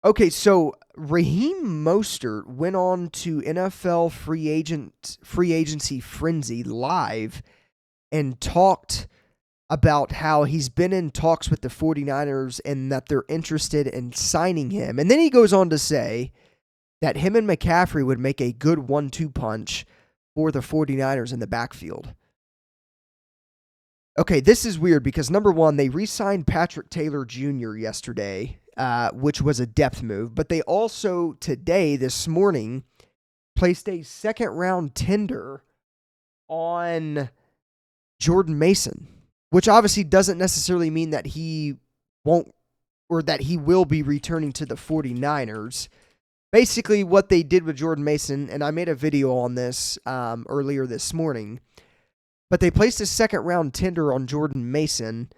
Okay, so Raheem Mostert went on to NFL free agency frenzy live and talked about how he's been in talks with the 49ers and that they're interested in signing him. And then he goes on to say that him and McCaffrey would make a good 1-2 punch for the 49ers in the backfield. Okay, this is weird because number one, they re-signed Patrick Taylor Jr. yesterday, which was a depth move. But they also today, this morning, placed a second round tender on Jordan Mason, which obviously doesn't necessarily mean that he won't or that he will be returning to the 49ers. Basically, what they did with Jordan Mason, and I made a video on this earlier this morning, but they placed a second round tender on Jordan Mason,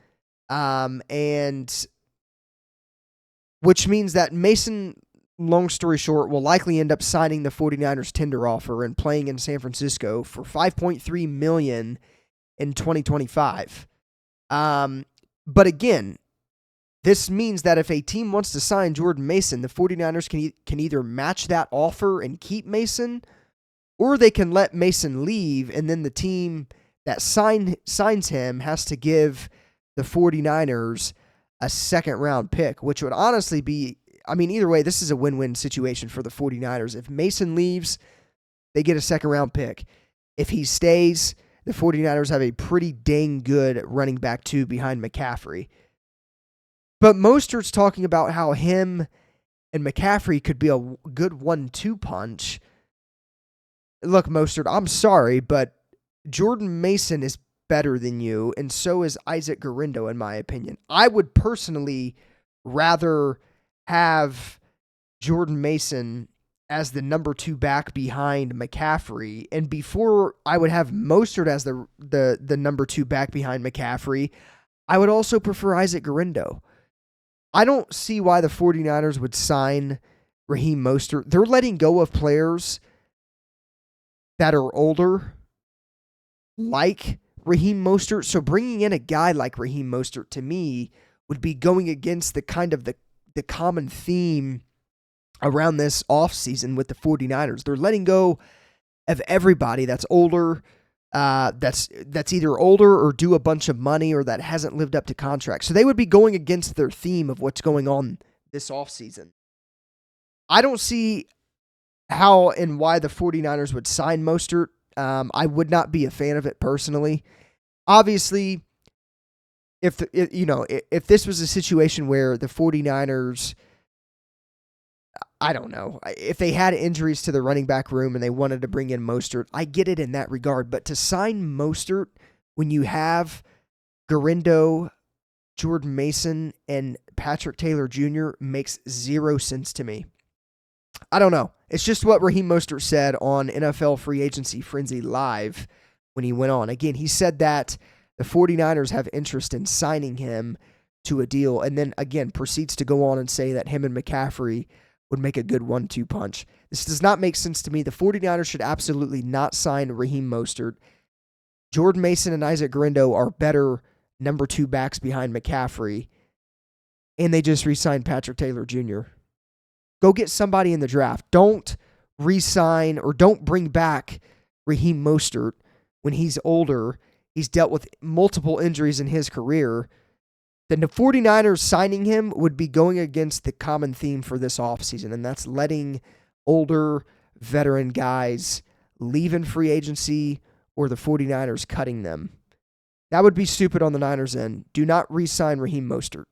and which means that Mason, long story short, will likely end up signing the 49ers tender offer and playing in San Francisco for $5.3 million in 2025. But again, this means that if a team wants to sign Jordan Mason, the 49ers can either match that offer and keep Mason, or they can let Mason leave, and then the team that signs him has to give the 49ers a second round pick, which would honestly be, either way, this is a win-win situation for the 49ers. If Mason leaves, they get a second round pick. If he stays, the 49ers have a pretty dang good running back too behind McCaffrey. But Mostert's talking about how him and McCaffrey could be a good 1-2 punch. Look, Mostert, I'm sorry, but Jordan Mason is better than you, and so is Isaac Guerendo, in my opinion. I would personally rather have Jordan Mason as the number 2 back behind McCaffrey, and before I would have Mostert as the number 2 back behind McCaffrey, I would also prefer Isaac Guerendo. I don't see why the 49ers would sign Raheem Mostert. They're letting go of players that are older, like Raheem Mostert. So bringing in a guy like Raheem Mostert to me would be going against the kind of the common theme around this offseason with the 49ers. They're letting go of everybody that's older, that's either older or due a bunch of money or that hasn't lived up to contract. So they would be going against their theme of what's going on this offseason. I don't see how and why the 49ers would sign Mostert. I would not be a fan of it personally. Obviously, if this was a situation where the 49ers, I don't know, if they had injuries to the running back room and they wanted to bring in Mostert, I get it in that regard. But to sign Mostert when you have Guerendo, Jordan Mason, and Patrick Taylor Jr. makes zero sense to me. I don't know. It's just what Raheem Mostert said on NFL Free Agency Frenzy Live when he went on. Again, he said that the 49ers have interest in signing him to a deal, and then, again, proceeds to go on and say that him and McCaffrey would make a good 1-2 punch. This does not make sense to me. The 49ers should absolutely not sign Raheem Mostert. Jordan Mason and Isaac Guerendo are better number 2 backs behind McCaffrey, and they just re-signed Patrick Taylor Jr. Go get somebody in the draft. Don't re-sign or don't bring back Raheem Mostert when he's older. He's dealt with multiple injuries in his career. Then the 49ers signing him would be going against the common theme for this offseason, and that's letting older veteran guys leave in free agency or the 49ers cutting them. That would be stupid on the Niners' end. Do not re-sign Raheem Mostert.